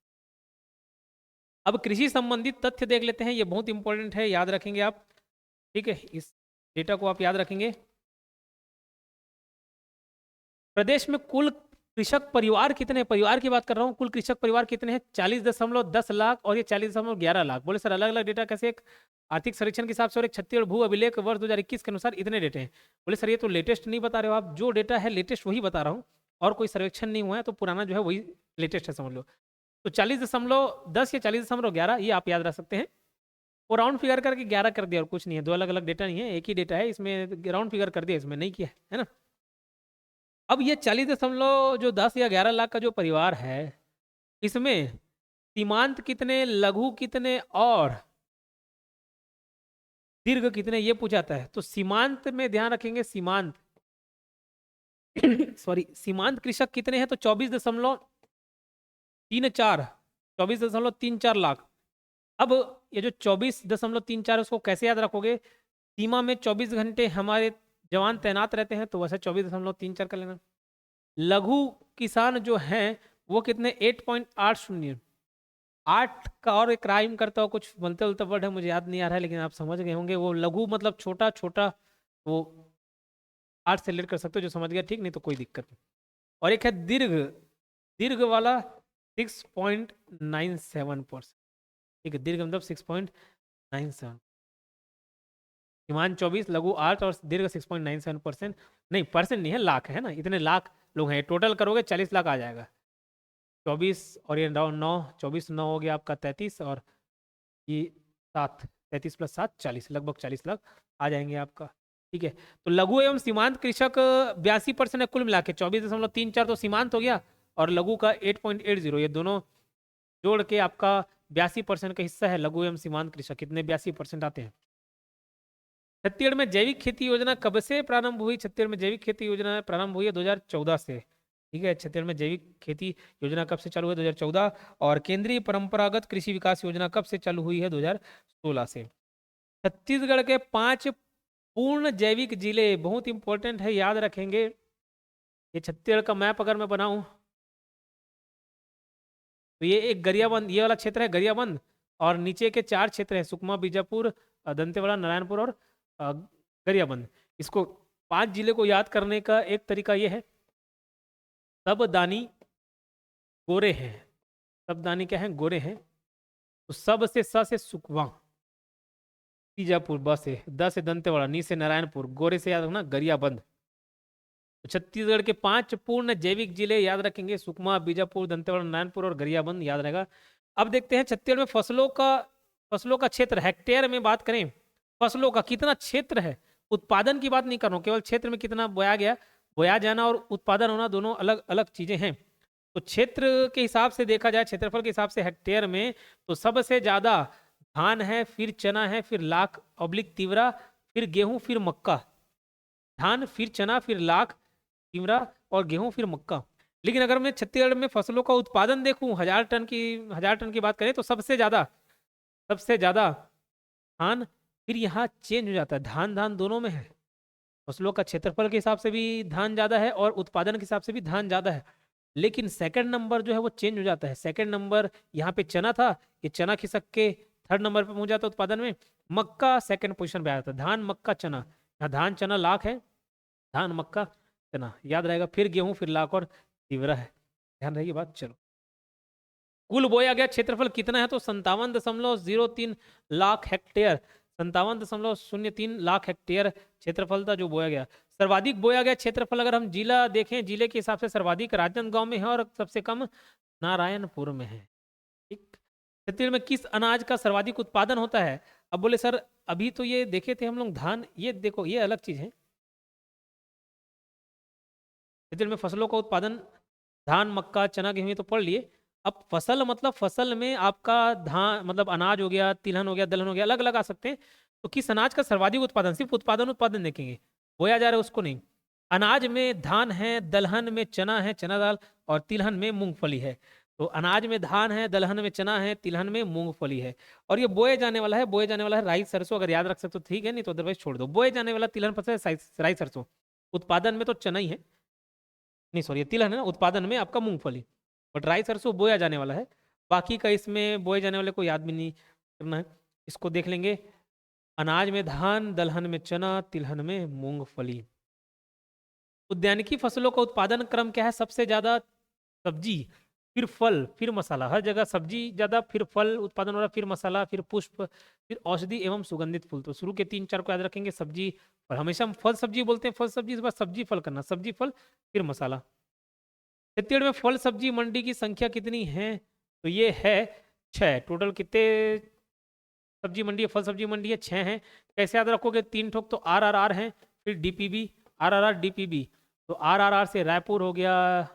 अब कृषि संबंधित तथ्य देख लेते हैं, ये बहुत इंपॉर्टेंट है, याद रखेंगे आप। ठीक है, इस डेटा को आप याद रखेंगे। प्रदेश में कुल कृषक परिवार कितने, परिवार की बात कर रहा हूँ, कुल कृषक परिवार कितने हैं? 40.10 लाख और ये 40.11 लाख। बोले सर अलग अलग डेटा कैसे? एक आर्थिक सर्वेक्षण के हिसाब से और एक छत्तीसगढ़ भू अभिलेख वर्ष 2021 के अनुसार इतने डेटे हैं। बोले सर ये तो लेटेस्ट नहीं बता रहे हो आप, जो डेटा है लेटेस्ट वही बता रहा हूँ, और कोई सर्वेक्षण नहीं हुआ है, तो पुराना जो है वही लेटेस्ट है, समझ लो। तो 40.10 या 40.11 ये आप याद रख सकते हैं, वो राउंड फिगर करके 11 कर दिया और कुछ नहीं है, 2 अलग अलग डेटा नहीं है, एक ही डेटा है, इसमें राउंड फिगर कर दिया, इसमें नहीं किया है ना। अब ये 40.10 या 11 लाख का जो परिवार है, इसमें सीमांत कितने, लघु कितने और दीर्घ कितने, ये पूछाता है। तो सीमांत में ध्यान रखेंगे, सीमांत सॉरी, सीमांत कृषक कितने हैं? तो 24.34 लाख। अब ये जो 24.34 उसको कैसे याद रखोगे? सीमा में 24 घंटे हमारे जवान तैनात रहते हैं, तो वैसे 24.34 कर लेना। लघु किसान जो हैं वो कितने? 8.80। 8 का और एक राइम करता हो, कुछ बोलते उलते वर्ड है, मुझे याद नहीं आ रहा है, लेकिन आप समझ गए होंगे। वो लघु मतलब छोटा छोटा, वो 8 से रिलेट कर सकते हो, जो समझ गया ठीक, नहीं तो कोई दिक्कत नहीं। और एक है दीर्घ, दीर्घ वाला 6.97%। ठीक है, दीर्घ मतलब 6.97। सीमांत 24, लघु 8 और दीर्घ 6.97%। नहीं परसेंट नहीं है, लाख है ना, इतने लाख लोग हैं, टोटल करोगे 40 लाख आ जाएगा। 24 और ये 9, 24 9 हो गया आपका 33, और ये 7, 33 + 7 40, लगभग 40 लाख आ जाएंगे आपका। ठीक है, तो लघु एवं सीमांत कृषक 82% है कुल मिला के। 24.34 तो सीमांत हो गया, और लघु का 8.80, ये दोनों जोड़ के आपका 82% का हिस्सा है लघु एवं सीमांत कृषक। कितने? 82% आते हैं। छत्तीसगढ़ में जैविक खेती योजना कब से प्रारंभ हुई? छत्तीसगढ़ में जैविक खेती योजना प्रारंभ हुई है 2014 से। ठीक है, छत्तीसगढ़ में जैविक खेती योजना कब से चालू है? 2014। और केंद्रीय परंपरागत कृषि विकास योजना कब से चालू हुई है? 2016 से। छत्तीसगढ़ के 5 पूर्ण जैविक जिले, बहुत इंपॉर्टेंट है, याद रखेंगे। ये छत्तीसगढ़ का मैप अगर मैं बनाऊं तो ये एक गरियाबंद, ये वाला क्षेत्र है गरियाबंद, और नीचे के 4 क्षेत्र हैं सुकमा, बीजापुर, दंतेवाड़ा, नारायणपुर और गरियाबंद। इसको 5 जिले को याद करने का एक तरीका ये है, सब दानी गोरे हैं। सब दानी क्या है? गोरे हैं। तो सब से स से सुकमा, बीजापुर, ब से, द से दंतेवाड़ा, नी से नारायणपुर, गोरे से याद रखना गरियाबंद। तो छत्तीसगढ़ के 5 पूर्ण जैविक जिले याद रखेंगे, सुकमा, बीजापुर, दंतेवाड़ा, नारायणपुर और गरियाबंद याद रहेगा। अब देखते हैं छत्तीसगढ़ में फसलों का क्षेत्र, हेक्टेयर में बात करें, फसलों का कितना क्षेत्र है। उत्पादन की बात नहीं कर रहा हूं, केवल क्षेत्र में कितना बोया गया। बोया जाना और उत्पादन होना दोनों अलग अलग चीजें हैं। तो क्षेत्र के हिसाब से देखा जाए, क्षेत्रफल के हिसाब से हेक्टेयर में, तो सबसे ज्यादा धान है, फिर चना है, फिर लाख / तिवरा, फिर गेहूं, फिर मक्का। धान, फिर चना, फिर लाख, तिवरा और गेहूं, फिर मक्का। लेकिन अगर मैं छत्तीसगढ़ में फसलों का उत्पादन देखूं, 1000 टन की बात करें, तो सबसे ज्यादा धान, फिर यहाँ चेंज हो जाता है, धान दोनों में है। फसलों का क्षेत्रफल के हिसाब से भी धान ज्यादा है और उत्पादन के हिसाब से भी धान ज्यादा है। लेकिन सेकंड नंबर जो है वो चेंज हो जाता है। सेकंड नंबर यहाँ पे चना था, ये चना खिसक के थर्ड नंबर पे पहुंच जाता है उत्पादन में। मक्का सेकंड पोजीशन पे आ जाता है। धान, मक्का, चना, यहाँ धान चना लाख है, धान मक्का चना याद रहेगा, फिर गेहूं, फिर लाख और तिवरा है, ध्यान रहेगी बात। चलो, कुल बोया गया क्षेत्रफल कितना है? तो 57.03 लाख हेक्टेयर, 57.03 लाख हेक्टेयर क्षेत्रफल था जो बोया गया। सर्वाधिक बोया गया क्षेत्रफल अगर हम जिला देखें, जिले के हिसाब से सर्वाधिक राजनांदगांव में है और सबसे कम नारायणपुर में है। ठीक, छत्तीसगढ़ में किस अनाज का सर्वाधिक उत्पादन होता है? अब बोले सर अभी तो ये देखे थे हम लोग धान, ये देखो ये अलग चीज है। छत्तीसगढ़ में फसलों का उत्पादन धान, मक्का, चना, गेहूं तो पढ़ लिए। अब फसल मतलब फसल में आपका धान मतलब अनाज हो गया, तिलहन हो गया, दलहन हो गया, अलग अलग आ सकते हैं। तो किस अनाज का सर्वाधिक उत्पादन, सिर्फ उत्पादन देखेंगे, बोया जा रहा है उसको नहीं। अनाज में धान है, दलहन में चना है, चना दाल, और तिलहन में मूंगफली है। तो अनाज में धान है, दलहन में चना है, तिलहन में मूंगफली है। और ये बोए जाने वाला है राई सरसों, अगर याद रख सकते तो ठीक है, नहीं तो अदरवाइज छोड़ दो। बोए जाने वाला तिलहन फसल है राई सरसों। उत्पादन में तो चना ही है, नहीं सॉरी ये तिलहन है ना, उत्पादन में आपका मूंगफली। बट राई सरसों बोया जाने वाला है। बाकी का इसमें बोए जाने वाले को याद भी नहीं करना है, इसको देख लेंगे। अनाज में धान, दलहन में चना, तिलहन में मूंगफली। उद्यानिकी फसलों का उत्पादन क्रम क्या है? सबसे ज्यादा सब्जी, फिर फल, फिर मसाला। हर जगह सब्जी ज्यादा, फिर फल उत्पादन हो रहा, फिर मसाला, फिर पुष्प, फिर औषधि एवं सुगंधित फूल। तो शुरू के 3-4 को याद रखेंगे, सब्जी फल। हमेशा हम फल सब्जी बोलते हैं, फल सब्जी, इस बार सब्जी फल करना, सब्जी फल फिर मसाला। छत्तीसगढ़ में फल सब्जी मंडी की संख्या कितनी है? तो ये है 6। टोटल कितने सब्जी मंडी है, फल सब्जी मंडी है? 6 हैं। कैसे याद रखोगे? 3 ठोक तो RRR हैं, फिर DPB, RRR DPB। तो RRR से रायपुर हो गया,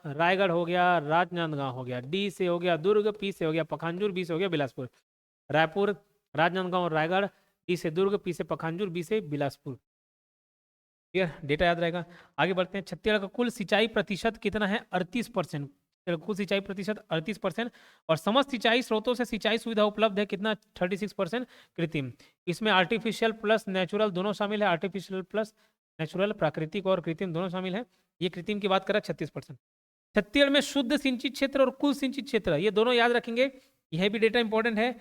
रायगढ़ हो गया, राजनांदगांव हो गया, D से हो गया दुर्ग, P से हो गया पखानजूर, B से हो गया बिलासपुर। रायपुर, राजनांदगांव और रायगढ़, D से दुर्ग, P से पखानजूर, B से बिलासपुर। ठीक है, डेटा याद रहेगा। आगे बढ़ते हैं। छत्तीसगढ़ का कुल सिंचाई प्रतिशत कितना है? 38%। कुल सिंचाई प्रतिशत 38%। और समस्त सिंचाई स्रोतों से सिंचाई सुविधा उपलब्ध है कितना? 36%। कृत्रिम, इसमें आर्टिफिशियल प्लस नेचुरल दोनों शामिल है। आर्टिफिशियल प्लस नेचुरल, प्राकृतिक और कृत्रिम दोनों शामिल है। ये कृत्रिम की बात कर रहा है 36%। छत्तीसगढ़ में शुद्ध सिंचित क्षेत्र और कुल सिंचित क्षेत्र, ये दोनों याद रखेंगे, यह भी डेटा इंपॉर्टेंट है।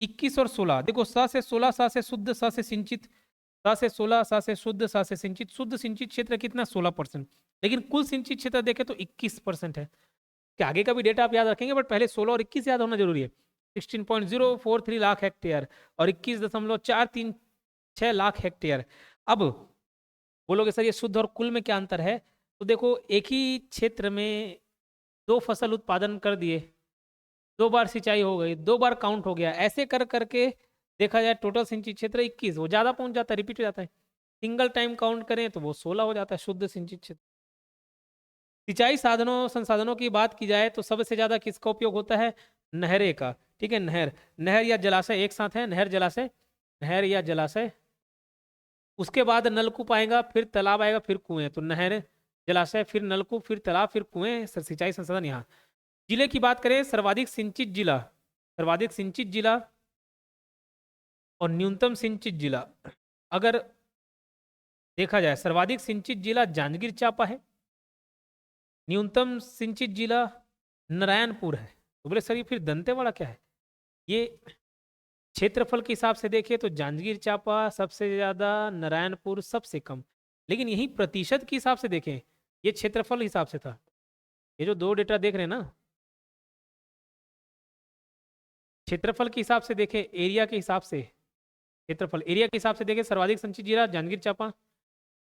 21 और 16 देखो, स से 16, स से शुद्ध, स से सिंचित, स से 16, स से शुद्ध, स से सिंचित। शुद्ध सिंचित क्षेत्र कितना? 16%। लेकिन कुल सिंचित क्षेत्र देखें तो 21% है। क्या आगे का भी डेटा आप याद रखेंगे, बट पहले 16 और 21 याद होना जरूरी है। 16.043 लाख हेक्टेयर और 21.43 6 लाख हेक्टेयर। अब बोलोगे सर ये शुद्ध और कुल में क्या अंतर है? तो देखो, एक ही क्षेत्र में 2 फसल उत्पादन कर दिए, 2 बार सिंचाई हो गई, 2 बार काउंट हो गया, ऐसे कर करके देखा जाए टोटल सिंचित क्षेत्र 21, वो ज़्यादा पहुंच जाता है, रिपीट हो जाता है। सिंगल टाइम काउंट करें तो वो 16 हो जाता है शुद्ध सिंचित क्षेत्र। सिंचाई साधनों संसाधनों की बात की जाए तो सबसे ज़्यादा किसका उपयोग होता है? नहरें का। ठीक है, नहर, नहर या जलाशय एक साथ है, नहर जलाशय, नहर या जलाशय। उसके बाद नलकूप आएगा, फिर तालाब आएगा, फिर कुएं। तो नहर, जलाशय, फिर नलकूप, फिर तालाब, फिर कुएं, सिंचाई संसाधन यहाँ। जिले की बात करें, सर्वाधिक सिंचित जिला, सर्वाधिक सिंचित जिला और न्यूनतम सिंचित जिला अगर देखा जाए, सर्वाधिक सिंचित जिला जांजगीर चांपा है, न्यूनतम सिंचित जिला नारायणपुर है। तो बोले सर ये फिर दंतेवाड़ा क्या है? ये क्षेत्रफल के हिसाब से देखिए तो जांजगीर चांपा सबसे ज़्यादा, नारायणपुर सबसे कम। लेकिन यही प्रतिशत के हिसाब से देखें, ये क्षेत्रफल हिसाब से था। ये जो 2 डेटा देख रहे हैं ना, क्षेत्रफल के हिसाब से देखें, एरिया के हिसाब से, क्षेत्रफल एरिया के हिसाब से देखें, सर्वाधिक संचित जिला जांजगीर चांपा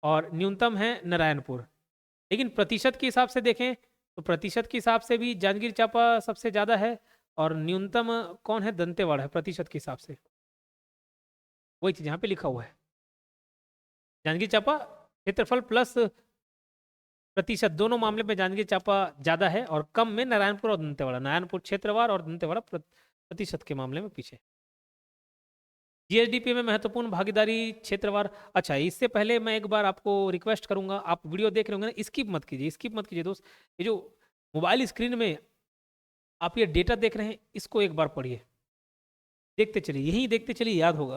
और न्यूनतम है नारायणपुर। लेकिन प्रतिशत के हिसाब से देखें तो प्रतिशत के हिसाब से भी जांजगीर चांपा सबसे ज़्यादा है और न्यूनतम कौन है? दंतेवाड़ा है प्रतिशत के हिसाब से। वही चीज़ यहाँ पे लिखा हुआ है, जांजगीर चांपा क्षेत्रफल प्लस प्रतिशत, दोनों मामले में जांजगीर चांपा ज़्यादा है और कम में नारायणपुर और दंतेवाड़ा। नारायणपुर क्षेत्रवार और दंतेवाड़ा प्रतिशत के मामले में पीछे। जीएसडीपी में महत्वपूर्ण भागीदारी क्षेत्रवार। अच्छा, इससे पहले मैं एक बार आपको रिक्वेस्ट करूंगा, आप वीडियो देख रहे होंगे ना, स्किप मत कीजिए, स्किप मत कीजिए दोस्त। ये जो मोबाइल स्क्रीन में आप ये डेटा देख रहे हैं, इसको एक बार पढ़िए, देखते चलिए, यही देखते चलिए, याद होगा।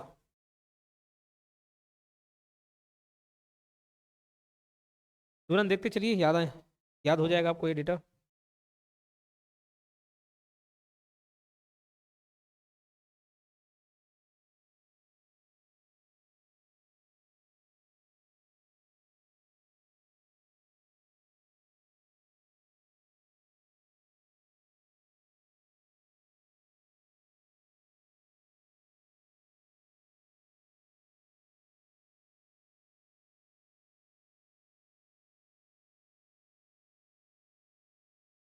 तुरंत देखते चलिए, याद आए, याद हो जाएगा आपको ये डेटा।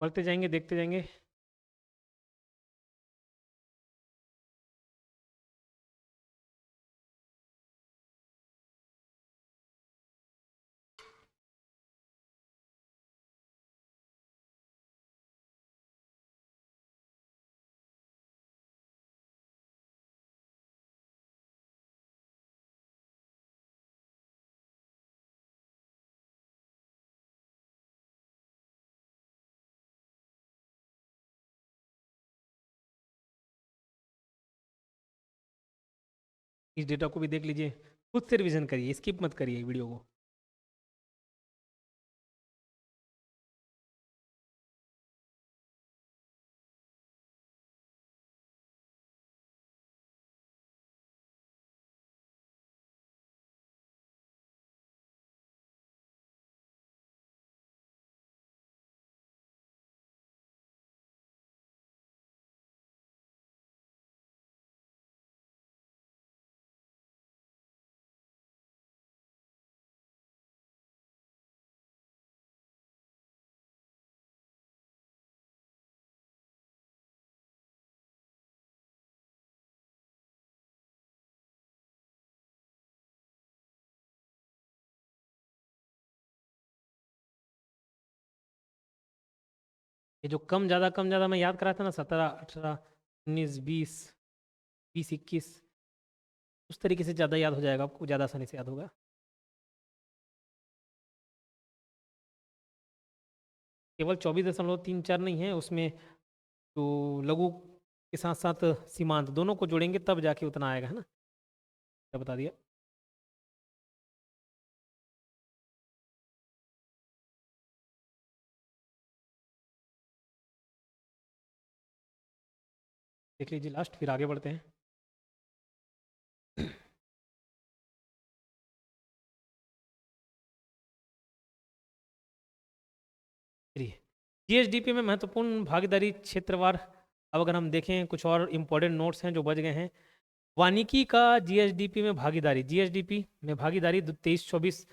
पढ़ते जाएंगे, देखते जाएंगे। इस डेटा को भी देख लीजिए, खुद से रिवीजन करिए, स्किप मत करिए वीडियो को। ये जो कम ज़्यादा मैं याद करा था ना, 17, 18, 19, 20, 20, 21, उस तरीके से ज़्यादा याद हो जाएगा आपको, ज़्यादा आसानी से याद होगा। केवल 24.34 नहीं है उसमें, तो लघु के साथ साथ सीमांत दोनों को जोड़ेंगे तब जाके उतना आएगा, है ना? क्या बता दिया? देख लीजिए लास्ट, फिर आगे बढ़ते हैं। जीएसडीपी में महत्वपूर्ण भागीदारी क्षेत्रवार। अब अगर हम देखें, कुछ और इम्पोर्टेंट नोट्स हैं जो बच गए हैं। वानिकी का जीएसडीपी में भागीदारी, जीएसडीपी में भागीदारी 23-24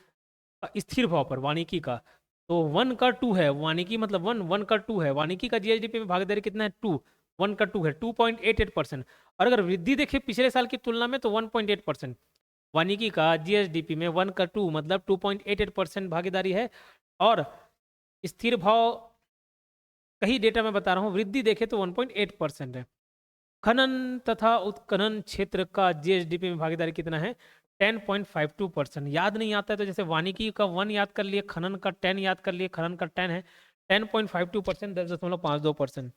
स्थिर भाव पर वानिकी का, तो 1 का 2 है, वानिकी मतलब 1 का 2 है, वानिकी का जीएसडीपी में भागीदारी कितना है 2, 1 का 2 है 2.88%। और अगर वृद्धि देखें पिछले साल की तुलना में तो 1.8%। वानिकी का जीएसडीपी में 1 का 2 मतलब 2.88% भागीदारी है। और स्थिर भाव कहीं डेटा में बता रहा हूँ, वृद्धि देखें तो 1.8% है। खनन तथा उत्खनन क्षेत्र का जीएसडीपी में भागीदारी कितना है 10.52%। याद नहीं आता है तो जैसे वानिकी का 1 याद कर लिए, खनन का 10 याद कर लिए, खनन का 10 है 10.52%, 10.52%।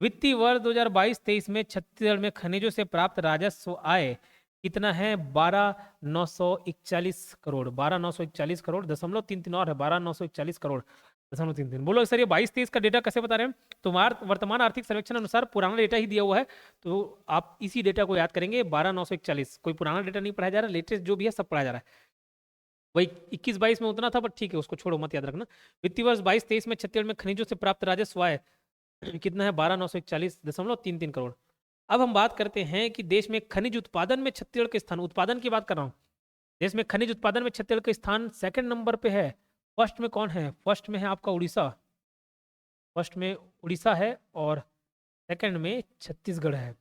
वित्तीय वर्ष 2022-23 में छत्तीसगढ़ में खनिजों से प्राप्त राजस्व आय कितना है 12,941 करोड़, 12,941 करोड़ 0.33 और है 12,941 करोड़ 0.33। बोलो सर ये 22-23 का डेटा कैसे बता रहे हैं? तो वर्तमान आर्थिक सर्वेक्षण अनुसार पुराना डेटा ही दिया हुआ है, तो आप इसी डेटा को याद करेंगे 12,941। कोई पुराना डेटा नहीं पढ़ाया जा रहा, लेटेस्ट जो भी है सब पढ़ाया जा रहा है। वही 21-22 में उतना था, बट ठीक है उसको छोड़ो मत याद रखना। वित्तीय वर्ष 22-23 में छत्तीसगढ़ में खनिजों से प्राप्त राजस्व आय कितना है 12,941.33 करोड़। अब हम बात करते हैं कि देश में खनिज उत्पादन में छत्तीसगढ़ के स्थान, उत्पादन की बात कर रहा हूँ, देश में खनिज उत्पादन में छत्तीसगढ़ का स्थान सेकंड नंबर पे है। फर्स्ट में कौन है? फर्स्ट में है आपका उड़ीसा, फर्स्ट में उड़ीसा है और सेकंड में छत्तीसगढ़ है।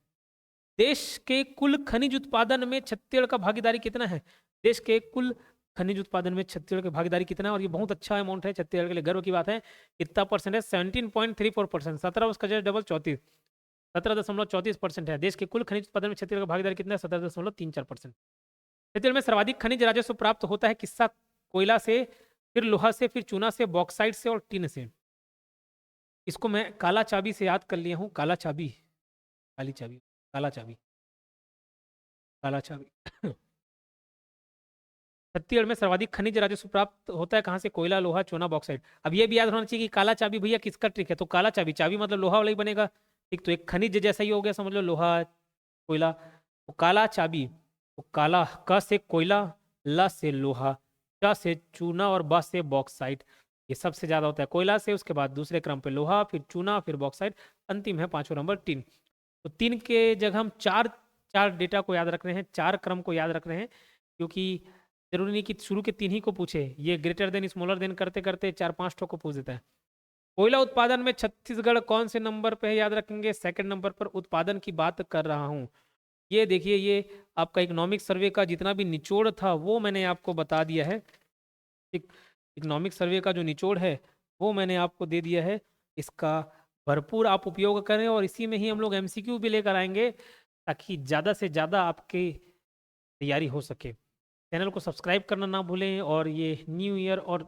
देश के कुल खनिज उत्पादन में छत्तीसगढ़ का भागीदारी कितना है? देश के कुल खनिज उत्पादन में छत्तीसगढ़ की भागीदारी कितना है? और ये बहुत अच्छा अमाउंट है, छत्तीसगढ़ के लिए गर्व की बात है। कितना परसेंट है? 17.34%। 17 उसका जस्ट डबल 34, 17.34% है। देश के कुल खनिज उत्पादन में छत्तीसगढ़ का भागीदारी कितना है? 17.34%। छत्तीसगढ़ में सर्वाधिक खनिज राजस्व प्राप्त होता है किस्सा कोयला से, फिर लोहा से, फिर चूना से, बॉक्साइट से और टिन से। इसको मैं काला चाबी से याद कर लिया हूँ, काला चाबी, काली चाबी, काला चाबी, काला चाबी। छत्तीसगढ़ में सर्वाधिक खनिज राजस्व प्राप्त होता है कहाँ से? कोयला, लोहा, चूना, बॉक्साइट। अब ये भी याद होना चाहिए कि काला चाबी भैया किसका ट्रिक है, तो काला चाबी, चाबी मतलब लोहा वाला ही बनेगा, ठीक। तो एक खनिज जैसा ही हो गया, समझ लो लोहा, कोयला, तो काला चाबी, तो काला क से कोयला, ल से लोहा, च से चूना और ब से बॉक्साइट। ये सबसे ज्यादा होता है कोयला से, उसके बाद दूसरे क्रम पे लोहा, फिर चूना, फिर बॉक्साइट, अंतिम है 5वां नंबर टिन। तो 3 के जगह हम 4 डेटा को याद रख रहे हैं, 4 क्रम को याद रख रहे हैं, क्योंकि जरूरी नहीं कि शुरू के 3 ही को पूछे, ये ग्रेटर देन स्मॉलर देन करते करते 4-5 ठो को पूछ देता है। कोयला उत्पादन में छत्तीसगढ़ कौन से नंबर पे है? याद रखेंगे सेकंड नंबर पर उत्पादन की बात कर रहा हूँ। ये देखिए, ये आपका इकोनॉमिक सर्वे का जितना भी निचोड़ था वो मैंने आपको बता दिया है। इकोनॉमिक सर्वे का जो निचोड़ है वो मैंने आपको दे दिया है। इसका भरपूर आप उपयोग करें और इसी में ही हम लोग एमसीक्यू भी लेकर आएंगे ताकि ज़्यादा से ज़्यादा आपकी तैयारी हो सके। चैनल को सब्सक्राइब करना ना भूलें और ये न्यू ईयर और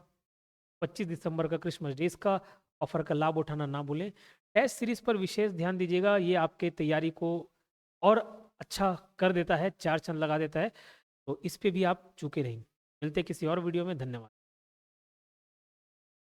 25 दिसंबर का क्रिसमस डे का ऑफर का लाभ उठाना ना भूलें। टेस्ट सीरीज पर विशेष ध्यान दीजिएगा, ये आपके तैयारी को और अच्छा कर देता है, 4 चांद लगा देता है, तो इस पे भी आप चूके नहीं। मिलते किसी और वीडियो में, धन्यवाद।